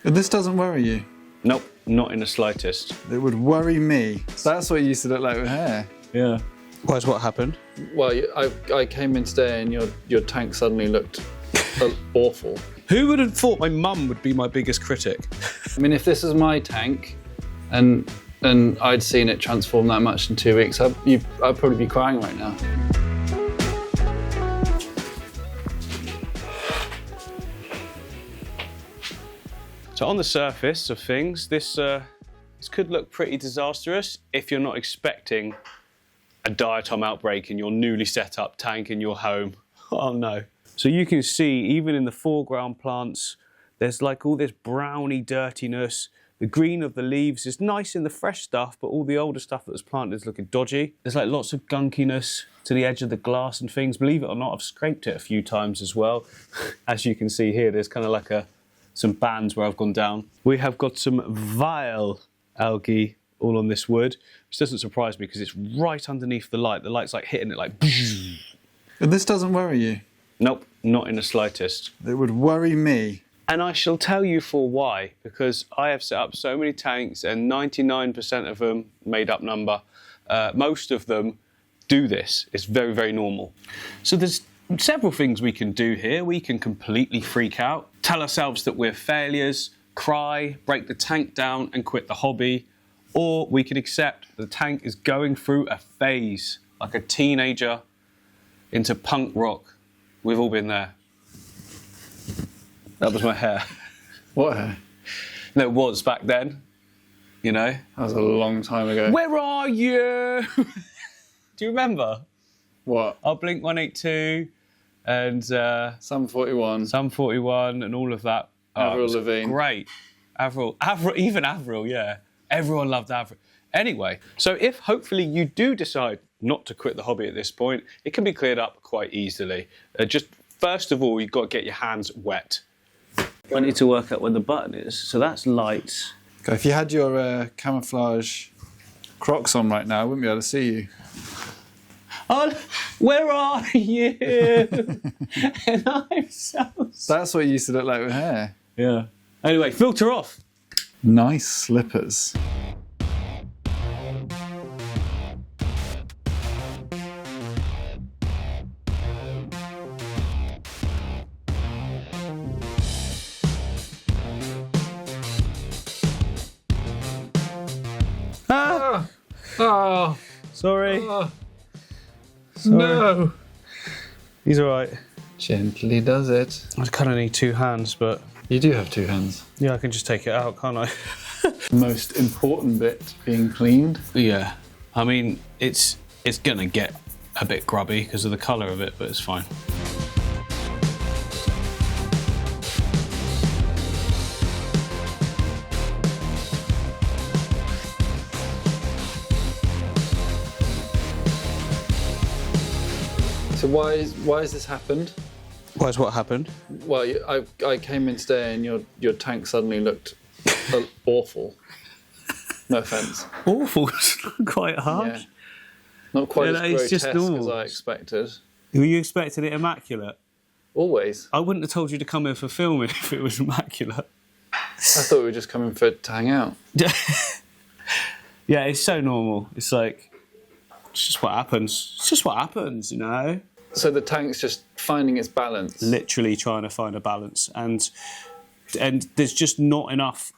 But this doesn't worry you? Nope, not in the slightest. It would worry me. That's what you used to look like with hair. Yeah. Why's what happened? Well, I came in today and your tank suddenly looked awful. Who would have thought my mum would be my biggest critic? I mean, if this is my tank and I'd seen it transform that much in 2 weeks, I'd probably be crying right now. So on the surface of things, this could look pretty disastrous if you're not expecting a diatom outbreak in your newly set up tank in your home. Oh no. So you can see, even in the foreground plants, there's like all this browny dirtiness. The green of the leaves is nice in the fresh stuff, but all the older stuff that was planted is looking dodgy. There's like lots of gunkiness to the edge of the glass and things. Believe it or not, I've scraped it a few times as well. As you can see here, there's kind of like some bands where I've gone down. We have got some vile algae all on this wood, which doesn't surprise me because it's right underneath the light. The light's like hitting it like... But this doesn't worry you? Nope, not in the slightest. It would worry me. And I shall tell you for why, because I have set up so many tanks and 99% of them, made up number, most of them do this. It's very, very normal. So there's several things we can do here. We can completely freak out, tell ourselves that we're failures, cry, break the tank down and quit the hobby, or we can accept the tank is going through a phase, like a teenager into punk rock. We've all been there. That was my hair. What hair? No, it was back then, you know. That was a long time ago. Where are you? Do you remember? What? Our Blink 182 and Sum 41. Sum 41 and all of that. Avril Lavigne. Great. Avril, even Avril, yeah. Everyone loved Avril. Anyway, so if hopefully you do decide not to quit the hobby at this point, it can be cleared up quite easily. Just first of all, you've got to get your hands wet. I need to work out where the button is. So that's light. Okay, if you had your camouflage Crocs on right now, I wouldn't be able to see you. Oh, where are you? And I'm so sorry. That's what you used to look like with hair. Yeah. Anyway, filter off. Nice slippers. Ah! Oh, Sorry. oh. Sorry. No. He's all right. Gently does it. I kind of need two hands, but... You do have two hands. Yeah, I can just take it out, can't I? Most important bit being cleaned. Yeah. I mean, it's going to get a bit grubby because of the colour of it, but it's fine. So why has this happened? Why's what happened? Well, I came in today and your tank suddenly looked awful. No offence. Awful. Quite harsh. Yeah. Not quite Yeah, as it's just grotesque normal. as I expected. Were you expecting it immaculate? Always. I wouldn't have told you to come in for filming if it was immaculate. I thought we were just coming to hang out. Yeah, it's so normal. It's like, it's just what happens. It's just what happens, you know? So the tank's just finding its balance. Literally trying to find a balance, and there's just not enough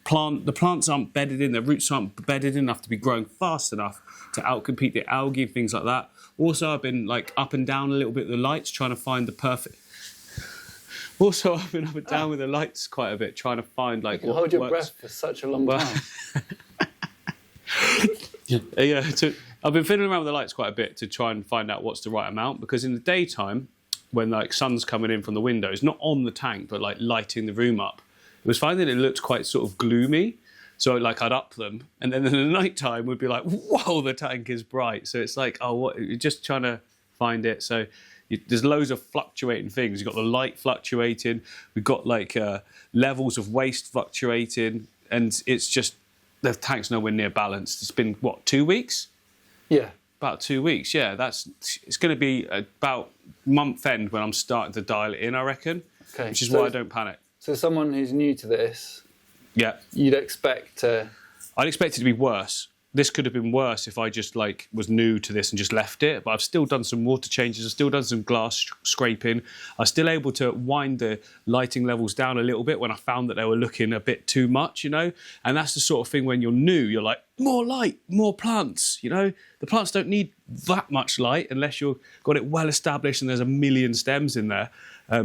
the plants aren't bedded in, their roots aren't bedded enough to be growing fast enough to outcompete the algae and things like that. Also, I've been like up and down a little bit with the lights, trying to find the perfect. Also, I've been up and down with the lights quite a bit, trying to find like what Hold your works. breath for such a long time. Yeah, I've been fiddling around with the lights quite a bit to try and find out what's the right amount, because in the daytime, when like sun's coming in from the windows, not on the tank, but like lighting the room up, it was finding it looked quite sort of gloomy. So like I'd up them, and then in the night time would be like, whoa, the tank is bright. So it's like, oh, what? You're just trying to find it. So there's loads of fluctuating things. You've got the light fluctuating. We've got like levels of waste fluctuating, and it's just the tank's nowhere near balanced. It's been what, 2 weeks? Yeah. About 2 weeks. Yeah, it's going to be about month end when I'm starting to dial it in, I reckon. Okay. Which is so why I don't panic. So someone who's new to this, Yeah. you'd expect to... I'd expect it to be worse. This could have been worse if I just like was new to this and just left it, but I've still done some water changes, I've still done some glass scraping. I was still able to wind the lighting levels down a little bit when I found that they were looking a bit too much, you know? And that's the sort of thing when you're new, you're like, more light, more plants, you know? The plants don't need that much light unless you've got it well established and there's a million stems in there.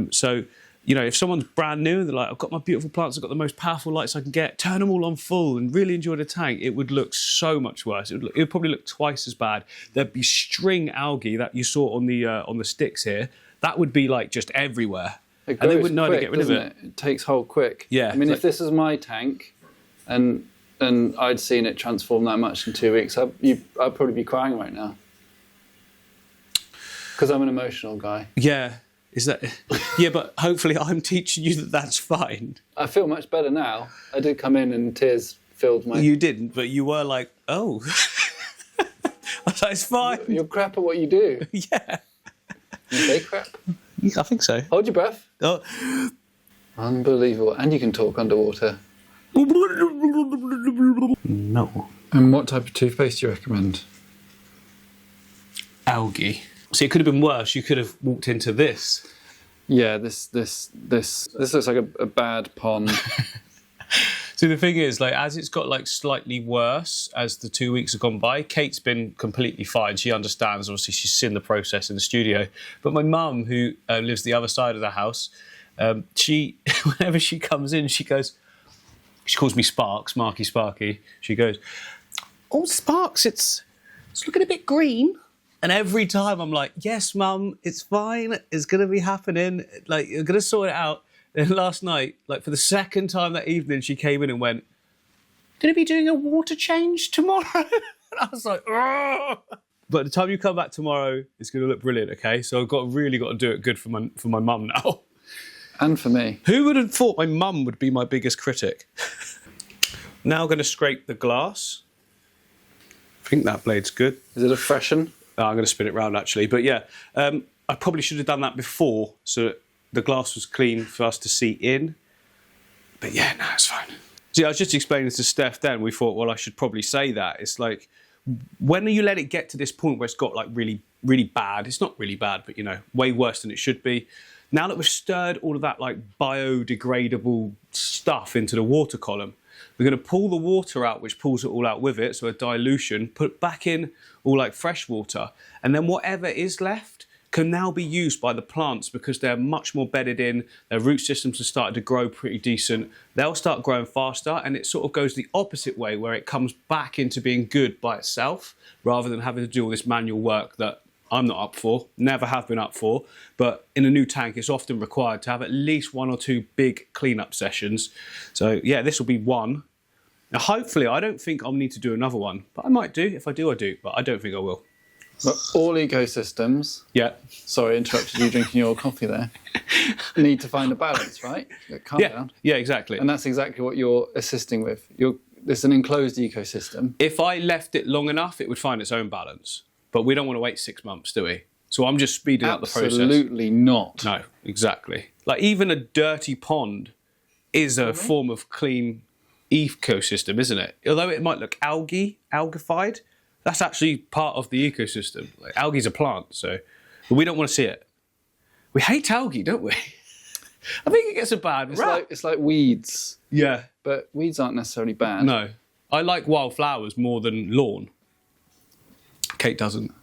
So, you know, if someone's brand new, they're like, I've got my beautiful plants, I've got the most powerful lights I can get, turn them all on full and really enjoy the tank, it would look so much worse. It would probably look twice as bad. There'd be string algae that you saw on the sticks here. That would be like just everywhere. It and they wouldn't know how to quick, get rid of it. It takes hold quick. Yeah. I mean, if this was my tank and I'd seen it transform that much in 2 weeks, I'd probably be crying right now. Because I'm an emotional guy. Yeah. Is that? Yeah, but hopefully I'm teaching you that that's fine. I feel much better now. I did come in and tears filled my... You didn't, but you were like, oh. I was like, it's fine. You're crap at what you do. Yeah. You say crap? I think so. Hold your breath. Oh. Unbelievable. And you can talk underwater. No. And what type of toothpaste do you recommend? Algae. See, it could have been worse. You could have walked into this. Yeah, this looks like a bad pond. See, the thing is, like, as it's got like slightly worse as the 2 weeks have gone by, Kate's been completely fine. She understands. Obviously, she's seen the process in the studio. But my mum, who lives the other side of the house, she, whenever she comes in, she goes, she calls me Sparks, Marky Sparky. She goes, "Oh, Sparks, it's looking a bit green." And every time I'm like, yes, Mum, it's fine. It's going to be happening. Like, you're going to sort it out. And last night, like for the second time that evening, she came in and went, "Going to be doing a water change tomorrow?" And I was like, "Argh!" But the time you come back tomorrow, it's going to look brilliant, okay? So I've really got to do it good for my mum now. And for me. Who would have thought my mum would be my biggest critic? Now I'm going to scrape the glass. I think that blade's good. Is it a freshen? I'm going to spin it round actually, but yeah, I probably should have done that before so that the glass was clean for us to see in. But yeah, no, it's fine. See, I was just explaining to Steph then, we thought, well, I should probably say that. It's like, when you let it get to this point where it's got like really, really bad, it's not really bad, but you know, way worse than it should be. Now that we've stirred all of that like biodegradable stuff into the water column, we're going to pull the water out, which pulls it all out with it, so a dilution, put back in all like fresh water, and then whatever is left can now be used by the plants because they're much more bedded in, their root systems have started to grow pretty decent, they'll start growing faster, and it sort of goes the opposite way where it comes back into being good by itself rather than having to do all this manual work that I'm not up for, never have been up for, but in a new tank it's often required to have at least 1 or 2 big cleanup sessions. So yeah, this will be one. Now hopefully I don't think I'll need to do another one, but I might do. If I do, I do, but I don't think I will. But all ecosystems, Yeah. sorry, I interrupted you drinking your coffee there, need to find a balance, right? Calm down. Yeah, exactly. And that's exactly what you're assisting with. It's an enclosed ecosystem. If I left it long enough, it would find its own balance. But we don't want to wait 6 months, do we? So I'm just speeding up the process. Absolutely not. No, exactly. Like even a dirty pond is a form of clean ecosystem, isn't it? Although it might look algified, that's actually part of the ecosystem. Like, algae's a plant, so but we don't want to see it. We hate algae, don't we? I think it gets a bad rap. It's like weeds. Yeah. But weeds aren't necessarily bad. No. I like wildflowers more than lawn. Kate doesn't.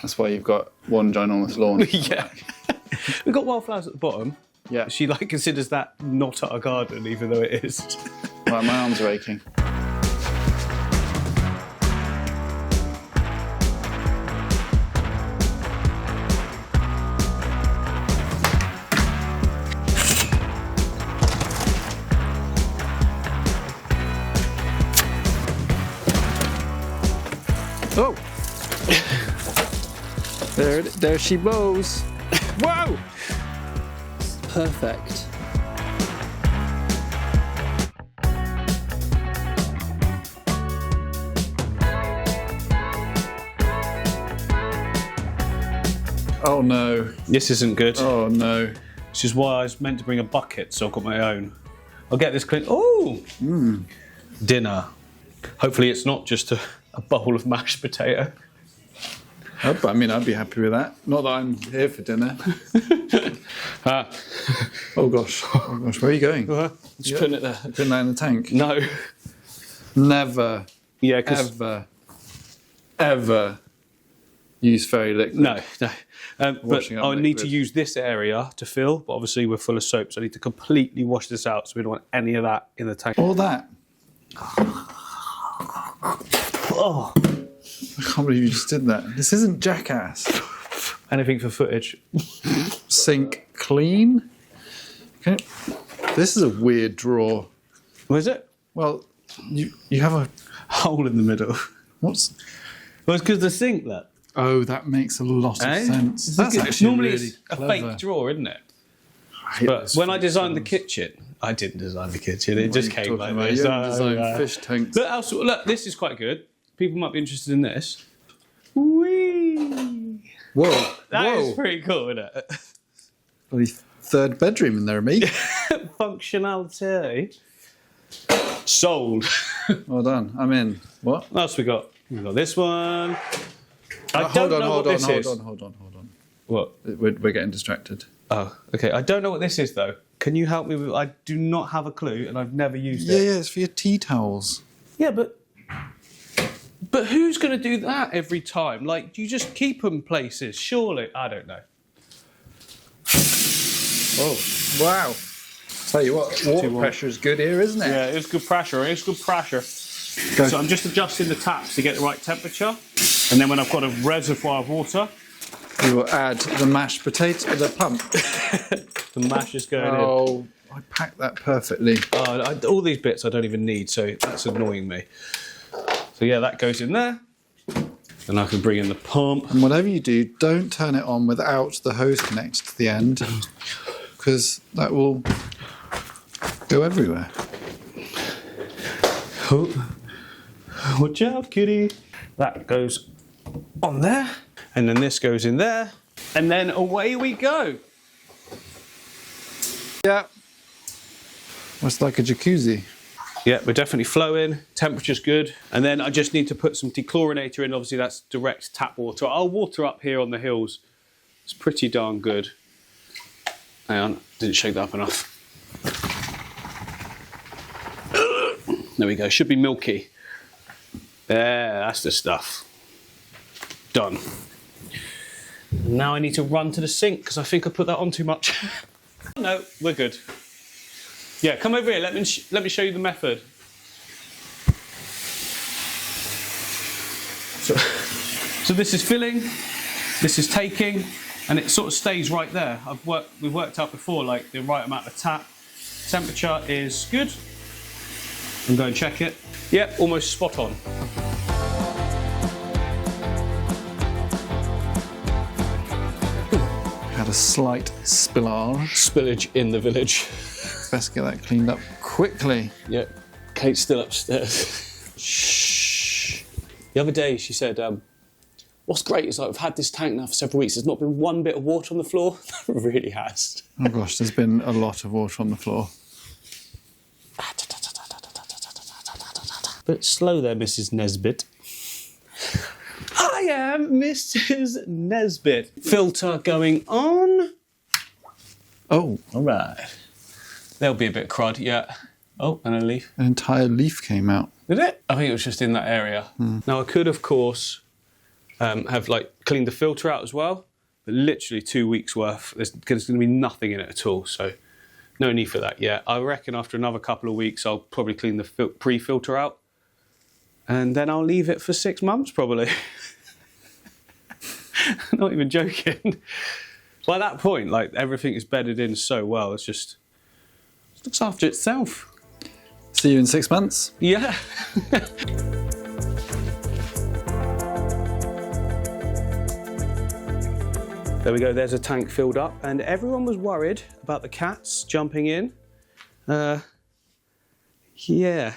That's why you've got one ginormous lawn. Yeah. We've got wildflowers at the bottom. Yeah. She like considers that not a garden, even though it is. Right, my arms are aching. Oh! there she goes. Whoa! Perfect. Oh no. This isn't good. Oh no. which is why I was meant to bring a bucket, so I've got my own. I'll get this clean. Oh! Dinner. Hopefully it's not just a bowl of mashed potato. I mean, I'd be happy with that. Not that I'm here for dinner. Oh gosh, where are you going? Just putting it there. Putting that in the tank? No. Never, Yeah, ever use fairy liquid. No. But Washing up I need to liquid. use this area to fill, but obviously we're full of soap, so I need to completely wash this out, so we don't want any of that in the tank. All that. Oh. I can't believe you just did that. This isn't Jackass. Anything for footage. Sink clean. Okay. This is a weird drawer. What is it? Well, you have a... Hole in the middle. What's... Well, it's because the sink, look. Oh, that makes a lot of sense. That's Because actually normally really it's clever. a fake drawer, isn't it? I hate But those when I fake designed the drawers. kitchen, I didn't design the kitchen. It What just are you came talking like about? this. You haven't designed fish tanks. Look, this is quite good. People might be interested in this. Whee! Whoa. That whoa. is pretty cool, isn't it? Bloody third bedroom in there, mate. Functionality. Sold. Well done. I'm in. What? What else we got? We got this one. Hold on. Hold What? We're getting distracted. Oh, okay. I don't know what this is though. Can you help me with? I do not have a clue, and I've never used it. Yeah, it's for your tea towels. Yeah, but who's going to do that every time? Like, you just keep them places, surely. I don't know. Oh, wow. Tell you what, water warm. pressure is good here, isn't it? Yeah, it's good pressure. It's good pressure. Go. So I'm just adjusting the taps to get the right temperature, and then when I've got a reservoir of water, We will add the mashed potato, the pump. the mash is going in. Oh, I packed that perfectly. All these bits I don't even need, so that's annoying me. So yeah, that goes in there. Then I can bring in the pump. And whatever you do, don't turn it on without the hose connected to the end, because that will go everywhere. Oh. Watch out, kitty. That goes on there, and then this goes in there, and then away we go. Yeah. It's like a jacuzzi. Yeah, we're definitely flowing, temperature's good, and then I just need to put some dechlorinator in. Obviously that's direct tap water. I'll water up here on the hills. It's pretty darn good. Hang on, didn't shake that up enough. There we go, should be milky. There, that's the stuff. Done. Now I need to run to the sink because I think I put that on too much. No, we're good. Yeah, come over here. Let me show you the method. So this is filling, this is taking, and it sort of stays right there. We worked out before, like the right amount of tap. Temperature is good. I'm going to check it. Yep, almost spot on. Had a slight spillage. Spillage in the village. Best get that cleaned up quickly. Yeah, Kate's still upstairs. Shh. The other day she said, what's great is like we've had this tank now for several weeks. There's not been one bit of water on the floor. It really has. Oh gosh, there's been a lot of water on the floor. Bit slow there, Mrs. Nesbit. I am Mrs. Nesbit. Filter going on. Oh, All right. There'll be a bit of crud, yeah. Oh, and a leaf. an entire leaf came out. Did it? I think it was just in that area. Now I could, of course, have like cleaned the filter out as well, but literally 2 weeks worth. There's going to be nothing in it at all, so no need for that yet. I reckon after another couple of weeks, I'll probably clean the pre-filter out, and then I'll leave it for 6 months probably. Not even joking. By that point, like everything is bedded in so well. It looks after itself. See you in 6 months. Yeah. There we go, there's a tank filled up, and everyone was worried about the cats jumping in. Yeah.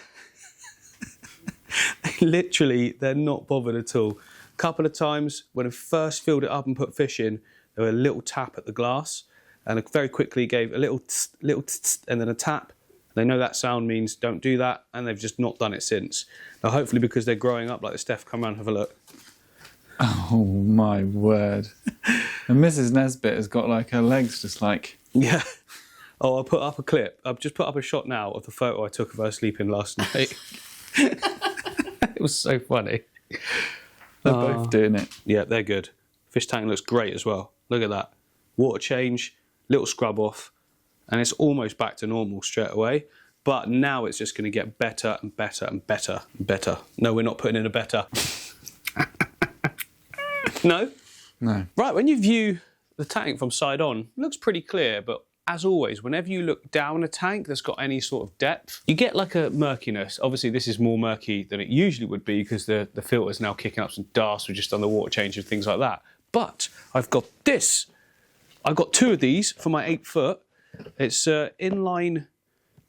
Literally, they're not bothered at all. A couple of times when I first filled it up and put fish in, there were a little tap at the glass, and it very quickly gave a little tss, and then a tap. They know that sound means don't do that, and they've just not done it since. Now, hopefully, because they're growing up like this, Steph, come around and have a look. Oh my word! And Mrs. Nesbitt has got like her legs just like. Yeah. Oh, I'll put up a clip. I've just put up a shot now of the photo I took of her sleeping last night. It was so funny. They're both doing it. Yeah, they're good. Fish tank looks great as well. Look at that. Water change, little scrub off, and it's almost back to normal straight away. But now it's just going to get better and better and better and better. No, we're not putting in a better. No? No. Right, when you view the tank from side on, it looks pretty clear, but as always, whenever you look down a tank that's got any sort of depth, you get like a murkiness. Obviously, this is more murky than it usually would be because the filter's now kicking up some dust. We've just done the water change and things like that. But I've got this. I've got 2 of these for my 8 foot. It's inline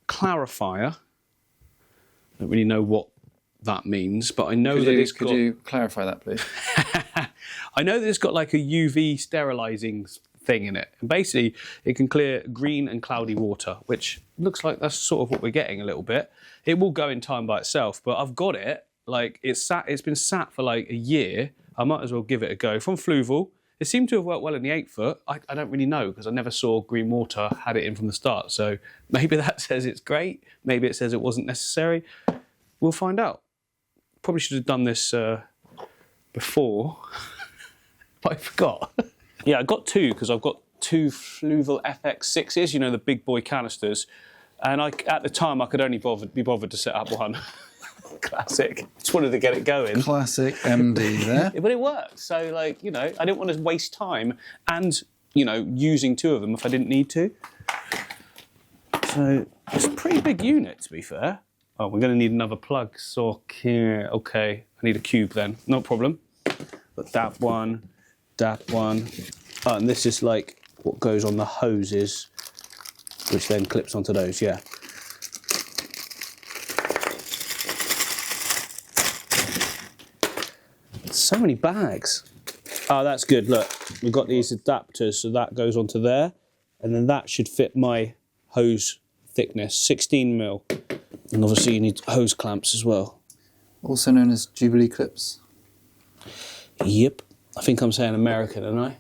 clarifier. I don't really know what that means, but I know that it's got... Could you clarify that, please? I know that it's got like a UV sterilising thing in it. And basically, it can clear green and cloudy water, which looks like that's sort of what we're getting a little bit. It will go in time by itself, but I've got it. Like, it's been sat for like a year. I might as well give it a go. From Fluval. It seemed to have worked well in the 8 foot. I don't really know because I never saw green water, had it in from the start. So maybe that says it's great. Maybe it says it wasn't necessary. We'll find out. Probably should have done this before, but I forgot. Yeah, I got 2 because I've got 2 Fluval FX6s, you know, the big boy canisters. And at the time, I could only be bothered to set up one. Classic. Just wanted to get it going. Classic MD there. But it worked. So, like, you know, I didn't want to waste time and, you know, using 2 of them if I didn't need to. So, it's a pretty big unit, to be fair. Oh, we're going to need another plug socket. Okay, I need a cube then. No problem. But that one. Oh, and this is like what goes on the hoses, which then clips onto those, yeah. So many bags. Oh, that's good. Look, we've got these adapters, so that goes onto there, and then that should fit my hose thickness, 16 mil. And obviously you need hose clamps as well. Also known as Jubilee clips. Yep. I think I'm saying American, don't I?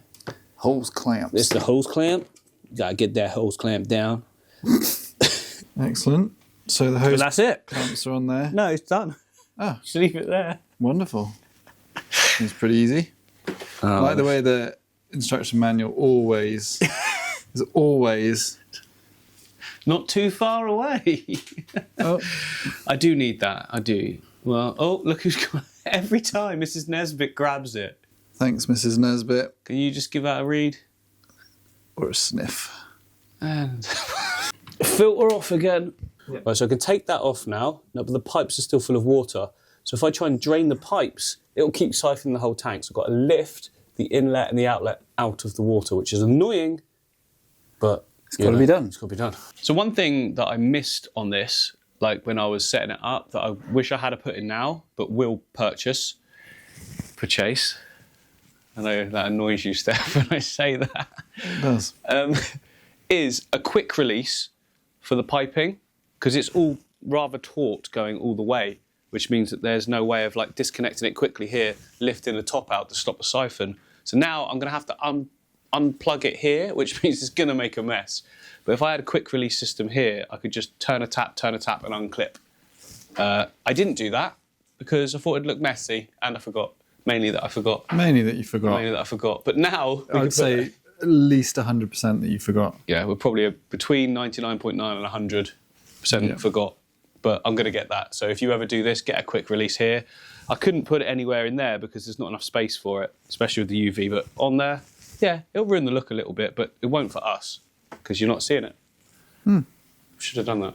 Hose clamps. It's the hose clamp. You gotta get that hose clamp down. Excellent. So the hose But that's it. clamps are on there. No, it's done. Oh, Just leave it there. wonderful. It's pretty easy. I like the way the instruction manual always is always Not too far away. oh. I do need that. I do. Well, oh, look who's got every time Mrs. Nesbitt grabs it. Thanks, Mrs. Nesbitt. Can you just give that a read? Or a sniff. And filter off again. Yep. Right, so I can take that off now. No, but the pipes are still full of water. So if I try and drain the pipes, it'll keep siphoning the whole tank. So I've got to lift the inlet and the outlet out of the water, which is annoying, but it's got to be done. It's got to be done. So one thing that I missed on this, like when I was setting it up, that I wish I had put in now, but will purchase. I know that annoys you, Steph, when I say that. It does. Is a quick release for the piping, because it's all rather taut going all the way, which means that there's no way of like disconnecting it quickly here, lifting the top out to stop the siphon. So now I'm going to have to unplug it here, which means it's going to make a mess. But if I had a quick release system here, I could just turn a tap, and unclip. I didn't do that because I thought it'd look messy, and I forgot. Mainly that I forgot. Mainly that you forgot. Mainly that I forgot. But now I would say at least 100% that you forgot. Yeah, we're probably between 99.9 and 100% forgot. But I'm going to get that. So if you ever do this, get a quick release here. I couldn't put it anywhere in there because there's not enough space for it, especially with the UV. But on there, yeah, it'll ruin the look a little bit, but it won't for us because you're not seeing it. Should have done that.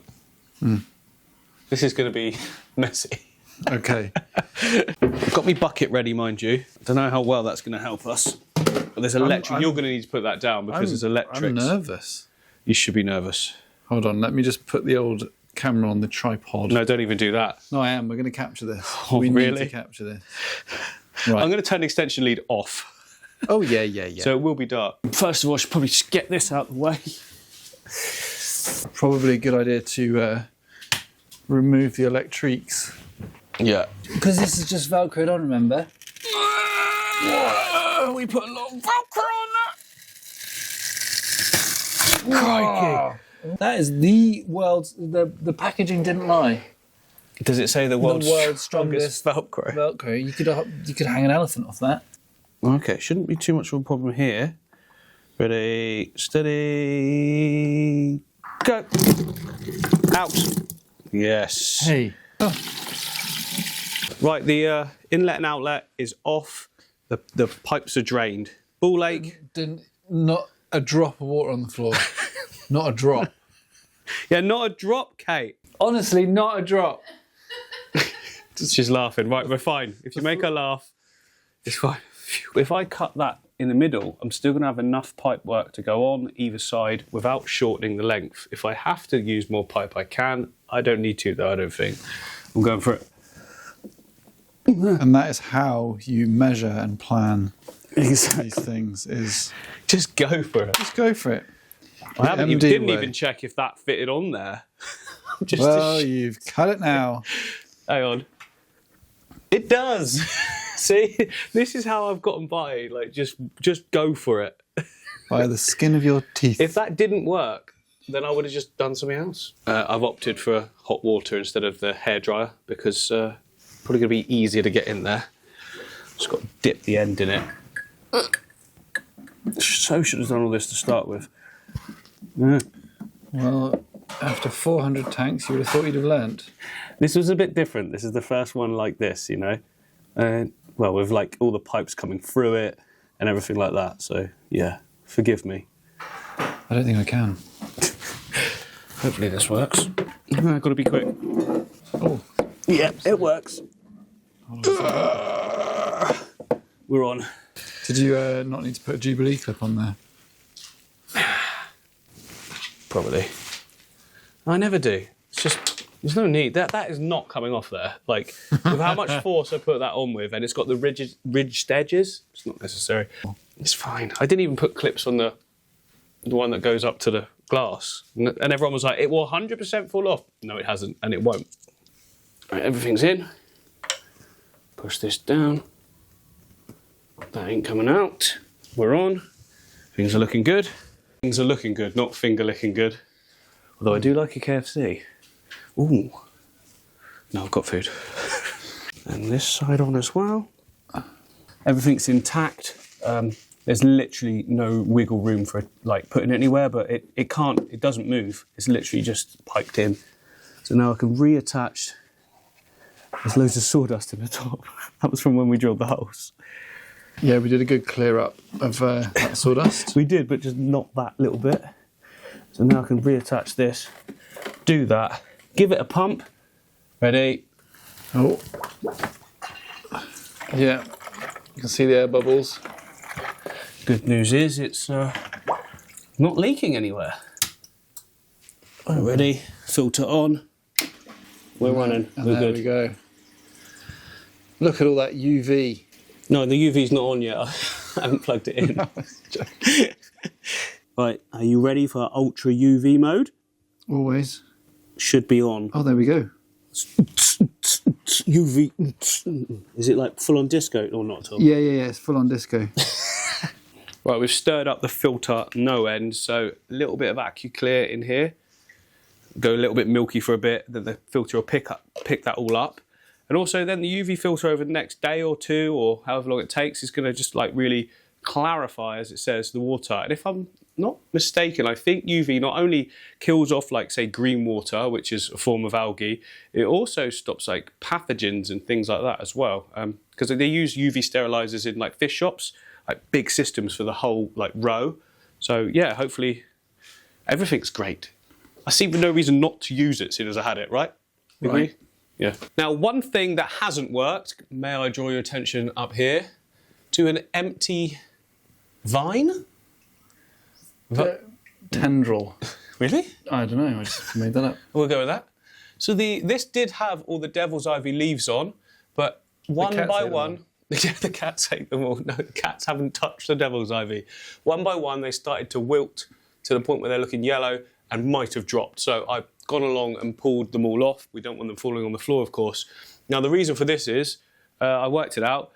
This is going to be messy. Okay. I've got my bucket ready, mind you. I don't know how well that's going to help us. But there's electric. You're going to need to put that down because there's electrics. I'm nervous. You should be nervous. Hold on, let me just put the old camera on the tripod. No, don't even do that. No, I am. We're going to capture this. Oh, we really? need to capture this. Right. I'm going to turn the extension lead off. Oh, yeah. So it will be dark. First of all, I should probably just get this out of the way. Probably a good idea to remove the electriques. Yeah. Because this is just Velcro on, remember? We put a lot of Velcro on that. Crikey. That is the world's... The packaging didn't lie. Does it say the world's strongest Velcro? Velcro. You could hang an elephant off that. Okay, shouldn't be too much of a problem here. Ready, steady, go. Out. Yes. Hey. Oh. Right, the inlet and outlet is off. The pipes are drained. Ball lake. Not a drop of water on the floor. Not a drop. Yeah, not a drop, Kate. Honestly, not a drop. She's laughing. Right, we're fine. If you make her laugh, it's fine. If I cut that in the middle, I'm still going to have enough pipe work to go on either side without shortening the length. If I have to use more pipe, I can. I don't need to, though, I don't think. I'm going for it. And that is how you measure and plan these things. Is just go for it. Just go for it. I didn't even check if that fitted on there. Well, you've cut it now. Hang on. It does. See, this is how I've gotten by. Like, just go for it. By the skin of your teeth. If that didn't work, then I would have just done something else. I've opted for hot water instead of the hairdryer because probably going to be easier to get in there. Just got to dip the end in it. So should have done all this to start with. Yeah. Well, after 400 tanks, you would have thought you'd have learnt. This was a bit different. This is the first one like this, you know. Well, with like all the pipes coming through it and everything like that. So yeah, forgive me. I don't think I can. Hopefully this works. I've got to be quick. Oh. Yeah, it works. We're on. Did you not need to put a Jubilee clip on there? Probably. I never do. It's just, there's no need. That is not coming off there. Like, with how much force I put that on with, and it's got the ridged edges, it's not necessary. It's fine. I didn't even put clips on the one that goes up to the glass. And everyone was like, it will 100% fall off. No, it hasn't, and it won't. Right, everything's in. Push this down. That ain't coming out. We're on. Things are looking good. Things are looking good, not finger licking good. Although I do like a KFC. Ooh. No, I've got food. And this side on as well. Everything's intact. There's literally no wiggle room for like putting it anywhere, but it doesn't move. It's literally just piped in. So now I can reattach. There's loads of sawdust in the top. That was from when we drilled the holes. Yeah, we did a good clear up of that sawdust. We did, but just not that little bit. So now I can reattach this, do that, give it a pump. Ready? Oh. Yeah, you can see the air bubbles. Good news is it's not leaking anywhere. Ready? Filter on. We're running. And we're there good. We go. Look at all that UV. No, the UV's not on yet. I haven't plugged it in. Right, are you ready for ultra UV mode? Always. Should be on. Oh, there we go. UV. Is it like full on disco or not, Tom? Yeah, it's full on disco. Right, we've stirred up the filter no end, so a little bit of AccuClear in here. Go a little bit milky for a bit, then the filter will pick that all up. And also then the UV filter over the next day or two, or however long it takes, is going to just like really clarify, as it says, the water. And if I'm not mistaken, I think UV not only kills off like say green water, which is a form of algae, it also stops like pathogens and things like that as well. Because they use UV sterilizers in like fish shops, like big systems for the whole like row. So yeah, hopefully everything's great. I see no reason not to use it as soon as I had it, right? Right. Yeah. Now, one thing that hasn't worked, may I draw your attention up here, to an empty vine? Tendril. Really? I don't know, I just made that up. We'll go with that. So this did have all the devil's ivy leaves on, but one by one, Yeah, the cats ate them all. No, the cats haven't touched the devil's ivy. One by one, they started to wilt to the point where they're looking yellow and might have dropped. So I've gone along and pulled them all off. We don't want them falling on the floor, of course. Now, the reason for this is, I worked it out.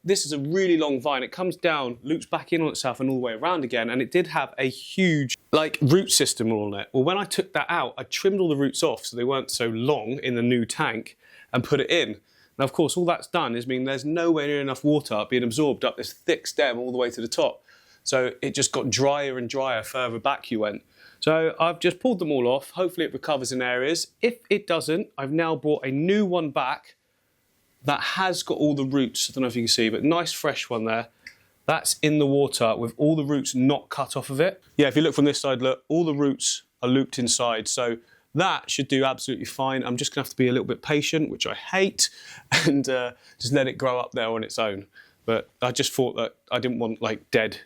This is a really long vine. It comes down, loops back in on itself and all the way around again. And it did have a huge, root system on it. Well, when I took that out, I trimmed all the roots off so they weren't so long in the new tank and put it in. Now, of course, all that's done is mean there's nowhere near enough water being absorbed up this thick stem all the way to the top. So it just got drier and drier further back you went. So I've just pulled them all off. Hopefully it recovers in areas. If it doesn't, I've now brought a new one back that has got all the roots. I don't know if you can see, but nice fresh one there. That's in the water with all the roots not cut off of it. Yeah, if you look from this side, look, all the roots are looped inside. So that should do absolutely fine. I'm just gonna have to be a little bit patient, which I hate, and just let it grow up there on its own. But I just thought that I didn't want dead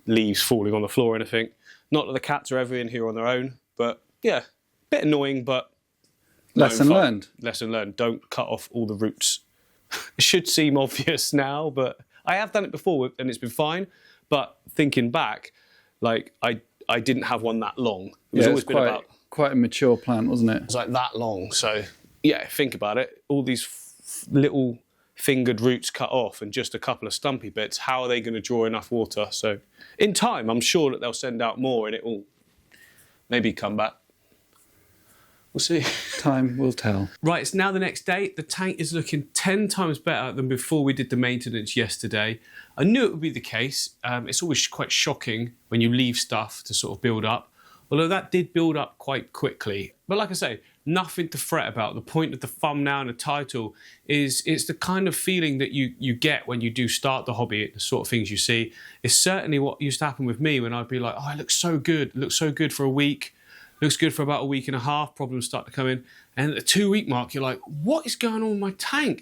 leaves falling on the floor or anything. Not that the cats are ever in here on their own, but yeah, bit annoying, but lesson learned. Lesson learned. Don't cut off all the roots. It should seem obvious now, but I have done it before and it's been fine. But thinking back, I didn't have one that long. It was always been about quite a mature plant, wasn't it? It was that long. So yeah, think about it. All these little fingered roots cut off and just a couple of stumpy bits. How are they going to draw enough water? So in time, I'm sure that they'll send out more and it will maybe come back. We'll see. Time will tell. Right, it's now the next day. The tank is looking 10 times better than before we did the maintenance yesterday. I knew it would be the case. It's always quite shocking when you leave stuff to sort of build up. Although that did build up quite quickly. But like I say, nothing to fret about. The point of the thumbnail and the title is it's the kind of feeling that you get when you do start the hobby, the sort of things you see. It's certainly what used to happen with me when I'd be like, oh, it looks so good. It looks so good for a week. Looks good for about a week and a half. Problems start to come in. And at the 2 week mark, you're like, what is going on with my tank?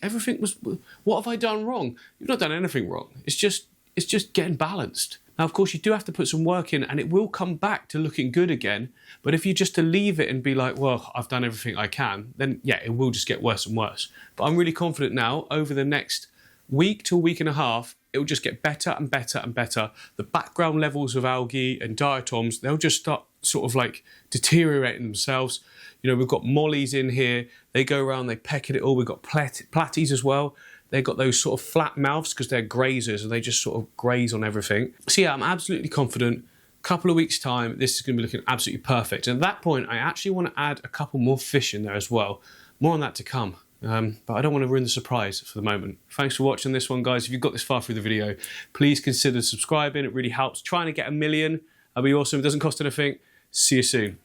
What have I done wrong? You've not done anything wrong. It's just getting balanced. Now, of course, you do have to put some work in and it will come back to looking good again. But if you just to leave it and be like, well, I've done everything I can, then yeah, it will just get worse and worse. But I'm really confident now over the next week to a week and a half, it will just get better and better and better. The background levels of algae and diatoms, they'll just start sort of deteriorating themselves. You know, we've got mollies in here. They go around, they peck at it all. We've got platies as well. They've got those sort of flat mouths because they're grazers and they just sort of graze on everything. So yeah, I'm absolutely confident. Couple of weeks time, this is going to be looking absolutely perfect. And at that point, I actually want to add a couple more fish in there as well. More on that to come. But I don't want to ruin the surprise for the moment. Thanks for watching this one, guys. If you've got this far through the video, please consider subscribing. It really helps. Trying to get 1 million. That'd be awesome. It doesn't cost anything. See you soon.